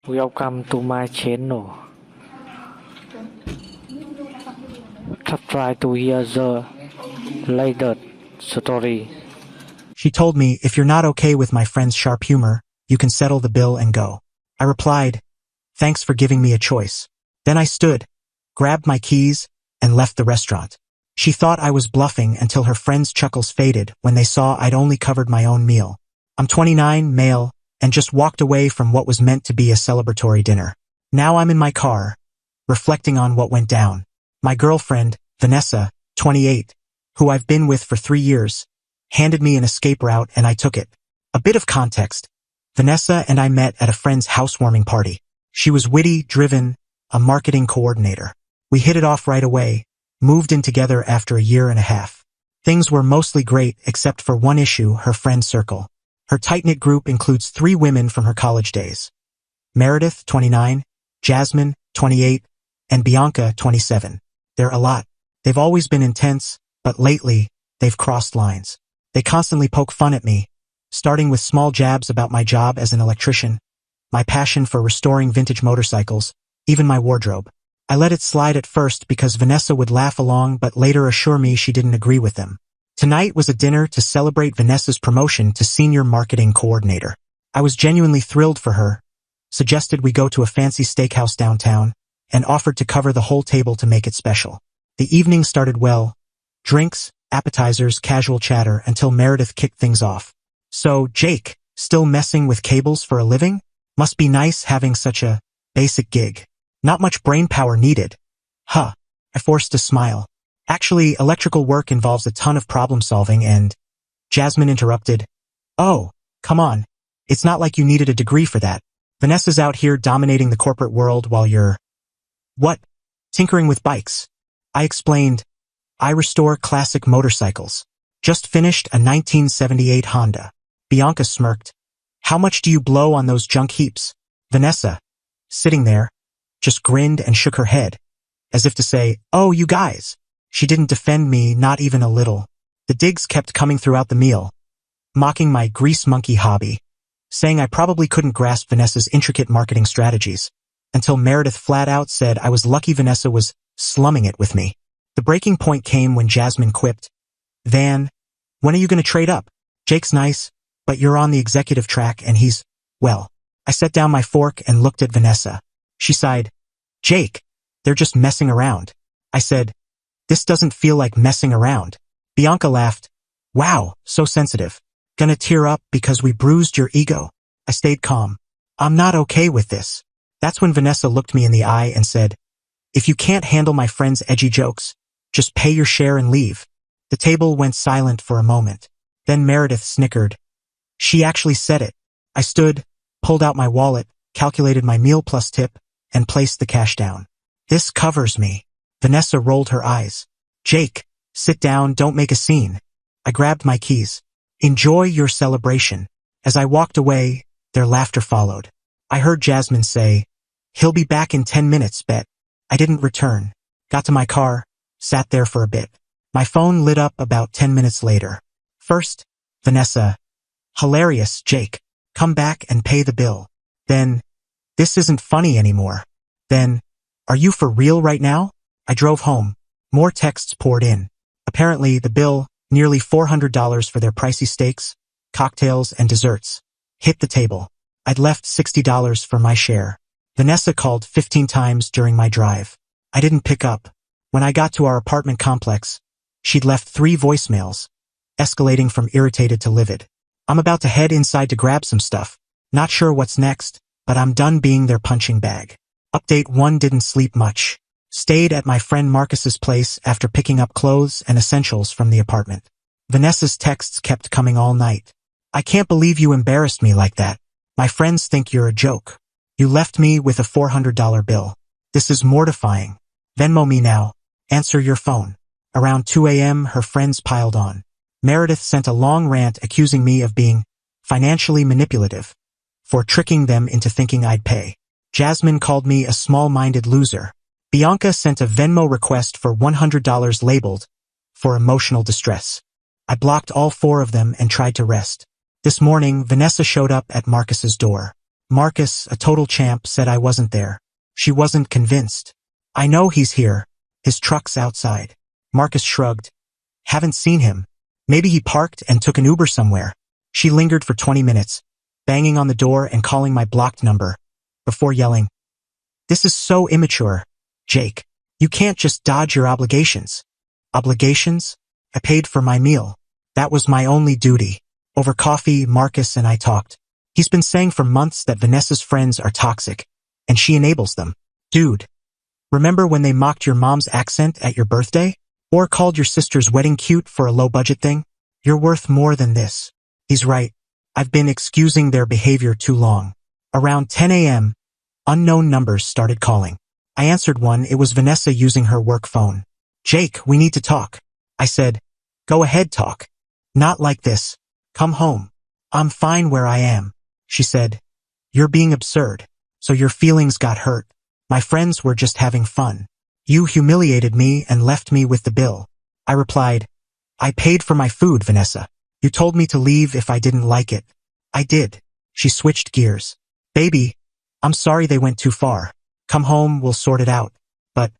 Welcome to my channel. Try to hear the latest story. She told me, if you're not okay with my friend's sharp humor, you can settle the bill and go. I replied, thanks for giving me a choice. Then I stood, grabbed my keys, and left the restaurant. She thought I was bluffing until her friends' chuckles faded when they saw I'd only covered my own meal. I'm 29, male, and just walked away from what was meant to be a celebratory dinner. Now I'm in my car, reflecting on what went down. My girlfriend, Vanessa, 28, who I've been with for 3 years, handed me an escape route and I took it. A bit of context. Vanessa and I met at a friend's housewarming party. She was witty, driven, a marketing coordinator. We hit it off right away, moved in together after a year and a half. Things were mostly great except for one issue, her friend circle. Her tight-knit group includes 3 women from her college days. Meredith, 29, Jasmine, 28, and Bianca, 27. They're a lot. They've always been intense, but lately, they've crossed lines. They constantly poke fun at me, starting with small jabs about my job as an electrician, my passion for restoring vintage motorcycles, even my wardrobe. I let it slide at first because Vanessa would laugh along but later assure me she didn't agree with them. Tonight was a dinner to celebrate Vanessa's promotion to senior marketing coordinator. I was genuinely thrilled for her, suggested we go to a fancy steakhouse downtown, and offered to cover the whole table to make it special. The evening started well. Drinks, appetizers, casual chatter until Meredith kicked things off. So, Jake, still messing with cables for a living? Must be nice having such a basic gig. Not much brain power needed. Huh. I forced a smile. Actually, electrical work involves a ton of problem solving and… Jasmine interrupted. Oh, come on. It's not like you needed a degree for that. Vanessa's out here dominating the corporate world while you're… What? Tinkering with bikes. I explained. I restore classic motorcycles. Just finished a 1978 Honda. Bianca smirked. How much do you blow on those junk heaps? Vanessa, sitting there, just grinned and shook her head, as if to say, oh, you guys. She didn't defend me, not even a little. The digs kept coming throughout the meal, mocking my grease monkey hobby, saying I probably couldn't grasp Vanessa's intricate marketing strategies, until Meredith flat out said I was lucky Vanessa was slumming it with me. The breaking point came when Jasmine quipped, Van, when are you going to trade up? Jake's nice, but you're on the executive track and he's, well. I set down my fork and looked at Vanessa. She sighed, Jake, they're just messing around. I said, this doesn't feel like messing around. Bianca laughed. Wow, so sensitive. Gonna tear up because we bruised your ego. I stayed calm. I'm not okay with this. That's when Vanessa looked me in the eye and said, if you can't handle my friend's edgy jokes, just pay your share and leave. The table went silent for a moment. Then Meredith snickered. She actually said it. I stood, pulled out my wallet, calculated my meal plus tip, and placed the cash down. This covers me. Vanessa rolled her eyes. Jake, sit down, don't make a scene. I grabbed my keys. Enjoy your celebration. As I walked away, their laughter followed. I heard Jasmine say, he'll be back in 10 minutes, bet. I didn't return. Got to my car, sat there for a bit. My phone lit up about 10 minutes later. First, Vanessa. Hilarious, Jake. Come back and pay the bill. Then, this isn't funny anymore. Then, are you for real right now? I drove home. More texts poured in. Apparently, the bill, nearly $400 for their pricey steaks, cocktails, and desserts, hit the table. I'd left $60 for my share. Vanessa called 15 times during my drive. I didn't pick up. When I got to our apartment complex, she'd left 3 voicemails, escalating from irritated to livid. I'm about to head inside to grab some stuff. Not sure what's next, but I'm done being their punching bag. Update 1: didn't sleep much. Stayed at my friend Marcus's place after picking up clothes and essentials from the apartment. Vanessa's texts kept coming all night. I can't believe you embarrassed me like that. My friends think you're a joke. You left me with a $400 bill. This is mortifying. Venmo me now. Answer your phone. Around 2 a.m. her friends piled on. Meredith sent a long rant accusing me of being financially manipulative, for tricking them into thinking I'd pay. Jasmine called me a small-minded loser. Bianca sent a Venmo request for $100 labeled, for emotional distress. I blocked all 4 of them and tried to rest. This morning, Vanessa showed up at Marcus's door. Marcus, a total champ, said I wasn't there. She wasn't convinced. I know he's here. His truck's outside. Marcus shrugged. Haven't seen him. Maybe he parked and took an Uber somewhere. She lingered for 20 minutes, banging on the door and calling my blocked number, before yelling, "This is so immature, Jake. You can't just dodge your obligations." Obligations? I paid for my meal. That was my only duty. Over coffee, Marcus and I talked. He's been saying for months that Vanessa's friends are toxic, and she enables them. Dude, remember when they mocked your mom's accent at your birthday? Or called your sister's wedding cute for a low-budget thing? You're worth more than this. He's right. I've been excusing their behavior too long. Around 10 a.m., unknown numbers started calling. I answered one. It was Vanessa using her work phone. "Jake, we need to talk." I said, "Go ahead, talk. Not like this. Come home." "I'm fine where I am." She said, "You're being absurd. So your feelings got hurt. My friends were just having fun. You humiliated me and left me with the bill." I replied, "I paid for my food, Vanessa. You told me to leave if I didn't like it. I did." She switched gears. "Baby, I'm sorry they went too far. Come home, we'll sort it out. But,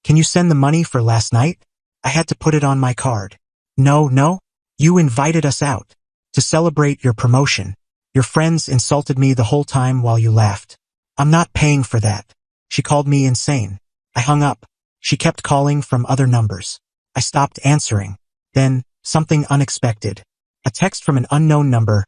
can you send the money for last night? I had to put it on my card." No. You invited us out. To celebrate your promotion. Your friends insulted me the whole time while you laughed. I'm not paying for that." She called me insane. I hung up. She kept calling from other numbers. I stopped answering. Then, something unexpected. A text from an unknown number.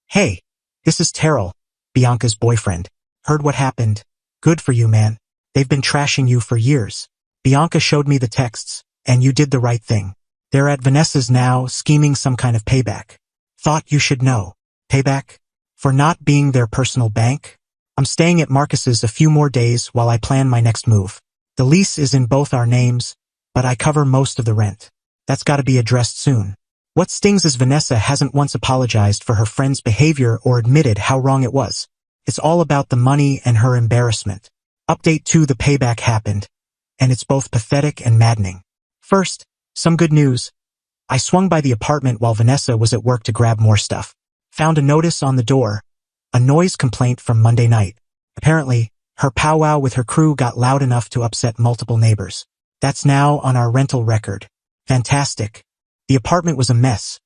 "Hey, this is Terrell, Bianca's boyfriend. Heard what happened. Good for you, man. They've been trashing you for years. Bianca showed me the texts, and you did the right thing. They're at Vanessa's now, scheming some kind of payback. Thought you should know." "Payback? For not being their personal bank?" "I'm staying at Marcus's a few more days while I plan my next move. The lease is in both our names, but I cover most of the rent. That's gotta be addressed soon." What stings is Vanessa hasn't once apologized for her friend's behavior or admitted how wrong it was. It's all about the money and her embarrassment. Update 2: the payback happened, and it's both pathetic and maddening. First, some good news. I swung by the apartment while Vanessa was at work to grab more stuff. Found a notice on the door, a noise complaint from Monday night. Apparently, her powwow with her crew got loud enough to upset multiple neighbors. That's now on our rental record. Fantastic. The apartment was a mess.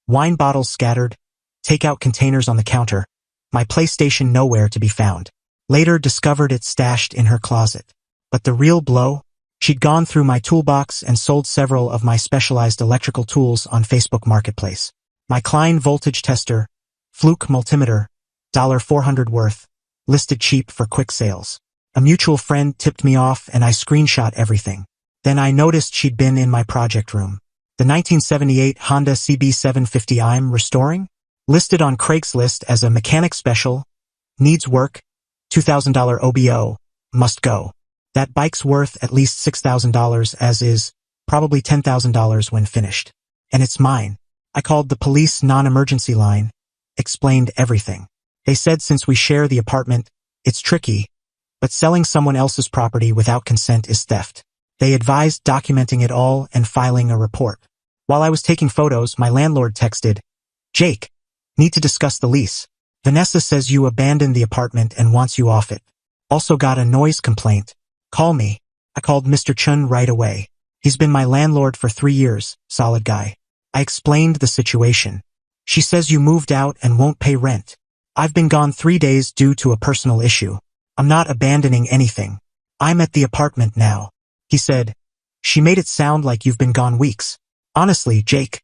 Wine bottles scattered, takeout containers on the counter, my PlayStation nowhere to be found. Later discovered it stashed in her closet. But the real blow? She'd gone through my toolbox and sold several of my specialized electrical tools on Facebook Marketplace. My Qley voltage tester, Fluke multimeter, $400 worth, listed cheap for quick sales. A mutual friend tipped me off and I screenshot everything. Then I noticed she'd been in my project room. The 1978 Honda CB750 I'm restoring? Listed on Craigslist as a mechanic special, needs work, $2,000 OBO, must go. That bike's worth at least $6,000 as is, probably $10,000 when finished. And it's mine. I called the police non-emergency line, explained everything. They said since we share the apartment, it's tricky, but selling someone else's property without consent is theft. They advised documenting it all and filing a report. While I was taking photos, my landlord texted, "Jake, need to discuss the lease. Vanessa says you abandoned the apartment and wants you off it. Also got a noise complaint. Call me." I called Mr. Chun right away. He's been my landlord for 3 years, solid guy. I explained the situation. "She says you moved out and won't pay rent. I've been gone 3 days due to a personal issue. I'm not abandoning anything. I'm at the apartment now." He said, "She made it sound like you've been gone weeks. Honestly, Jake,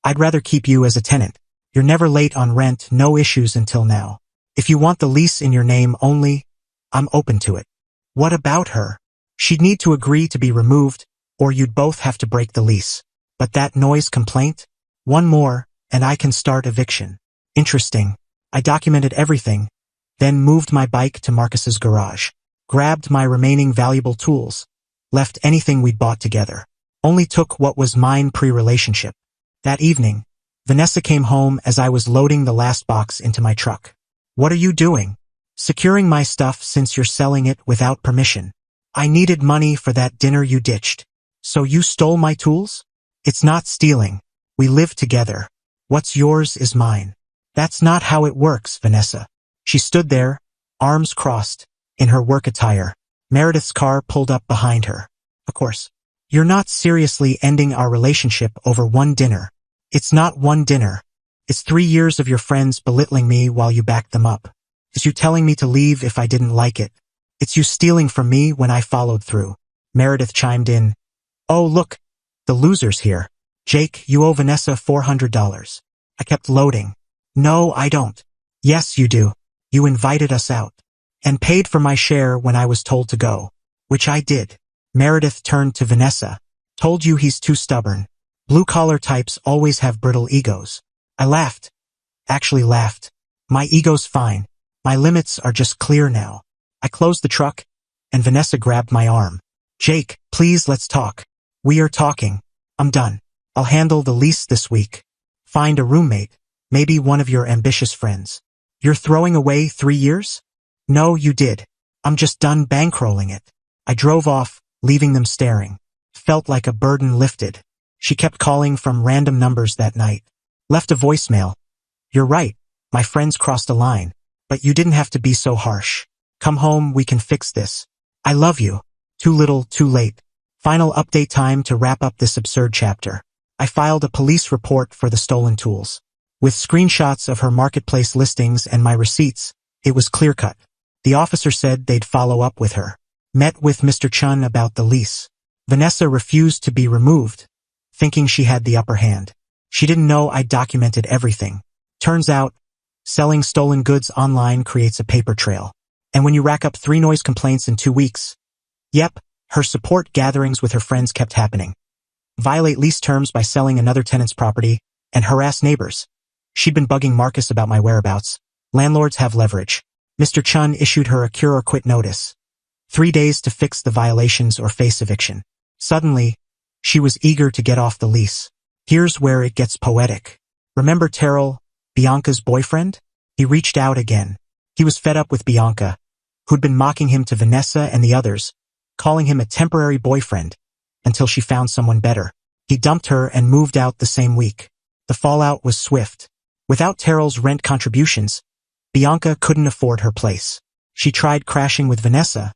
I'd rather keep you as a tenant. You're never late on rent, no issues until now. If you want the lease in your name only, I'm open to it." "What about her? She'd need to agree to be removed, or you'd both have to break the lease. But that noise complaint? One more, and I can start eviction." Interesting. I documented everything, then moved my bike to Marcus's garage, grabbed my remaining valuable tools, left anything we'd bought together. Only took what was mine pre-relationship. That evening, Vanessa came home as I was loading the last box into my truck. "What are you doing?" "Securing my stuff since you're selling it without permission. I needed money for that dinner you ditched. So you stole my tools?" "It's not stealing. We live together. What's yours is mine." "That's not how it works, Vanessa." She stood there, arms crossed, in her work attire. Meredith's car pulled up behind her. Of course. You're not seriously ending our relationship over one dinner. It's not one dinner. It's 3 years of your friends belittling me while you backed them up. It's you telling me to leave if I didn't like it. It's you stealing from me when I followed through. Meredith chimed in. Oh, look. The loser's here. Jake, you owe Vanessa $400. I kept loading. No, I don't. Yes, you do. You invited us out. And paid for my share when I was told to go. Which I did. Meredith turned to Vanessa. Told you he's too stubborn. Blue-collar types always have brittle egos. I laughed. Actually laughed. My ego's fine. My limits are just clear now. I closed the truck, and Vanessa grabbed my arm. Jake, please let's talk. We are talking. I'm done. I'll handle the lease this week. Find a roommate. Maybe one of your ambitious friends. You're throwing away 3 years? No, you did. I'm just done bankrolling it. I drove off, leaving them staring. Felt like a burden lifted. She kept calling from random numbers that night. Left a voicemail. You're right. My friends crossed a line. But you didn't have to be so harsh. Come home, we can fix this. I love you. Too little, too late. Final update time to wrap up this absurd chapter. I filed a police report for the stolen tools. With screenshots of her marketplace listings and my receipts, it was clear-cut. The officer said they'd follow up with her. Met with Mr. Chun about the lease. Vanessa refused to be removed, thinking she had the upper hand. She didn't know I documented everything. Turns out, selling stolen goods online creates a paper trail. And when you rack up 3 noise complaints in 2 weeks, yep, her support gatherings with her friends kept happening. Violate lease terms by selling another tenant's property, and harass neighbors. She'd been bugging Marcus about my whereabouts. Landlords have leverage. Mr. Chun issued her a cure or quit notice. 3 days to fix the violations or face eviction. Suddenly, she was eager to get off the lease. Here's where it gets poetic. Remember Terrell, Bianca's boyfriend? He reached out again. He was fed up with Bianca, who'd been mocking him to Vanessa and the others, calling him a temporary boyfriend, until she found someone better. He dumped her and moved out the same week. The fallout was swift. Without Terrell's rent contributions, Bianca couldn't afford her place. She tried crashing with Vanessa,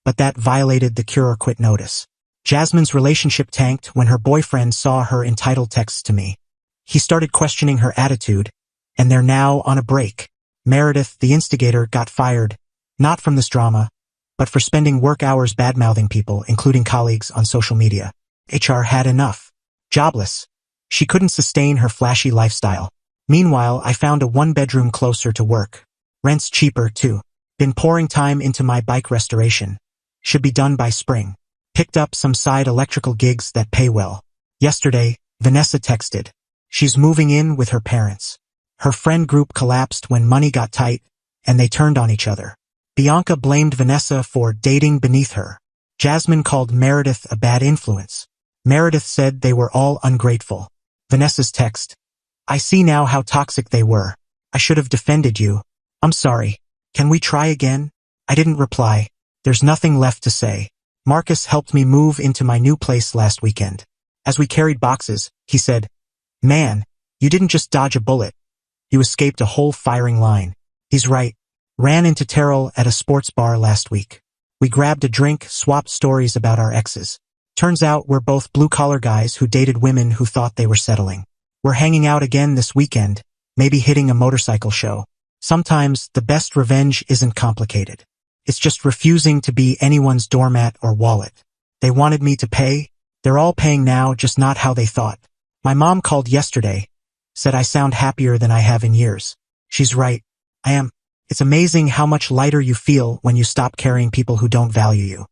but that violated the cure or quit notice. Jasmine's relationship tanked when her boyfriend saw her entitled texts to me. He started questioning her attitude, and they're now on a break. Meredith, the instigator, got fired, not from this drama, but for spending work hours badmouthing people, including colleagues, on social media. HR had enough. Jobless. She couldn't sustain her flashy lifestyle. Meanwhile, I found a 1-bedroom closer to work. Rent's cheaper, too. Been pouring time into my bike restoration. Should be done by spring. Picked up some side electrical gigs that pay well. Yesterday, Vanessa texted. She's moving in with her parents. Her friend group collapsed when money got tight, and they turned on each other. Bianca blamed Vanessa for dating beneath her. Jasmine called Meredith a bad influence. Meredith said they were all ungrateful. Vanessa's text. I see now how toxic they were. I should have defended you. I'm sorry. Can we try again? I didn't reply. There's nothing left to say. Marcus helped me move into my new place last weekend. As we carried boxes, he said, Man, you didn't just dodge a bullet. You escaped a whole firing line. He's right. Ran into Terrell at a sports bar last week. We grabbed a drink, swapped stories about our exes. Turns out we're both blue-collar guys who dated women who thought they were settling. We're hanging out again this weekend, maybe hitting a motorcycle show. Sometimes the best revenge isn't complicated. It's just refusing to be anyone's doormat or wallet. They wanted me to pay. They're all paying now, just not how they thought. My mom called yesterday, said I sound happier than I have in years. She's right. I am. It's amazing how much lighter you feel when you stop carrying people who don't value you.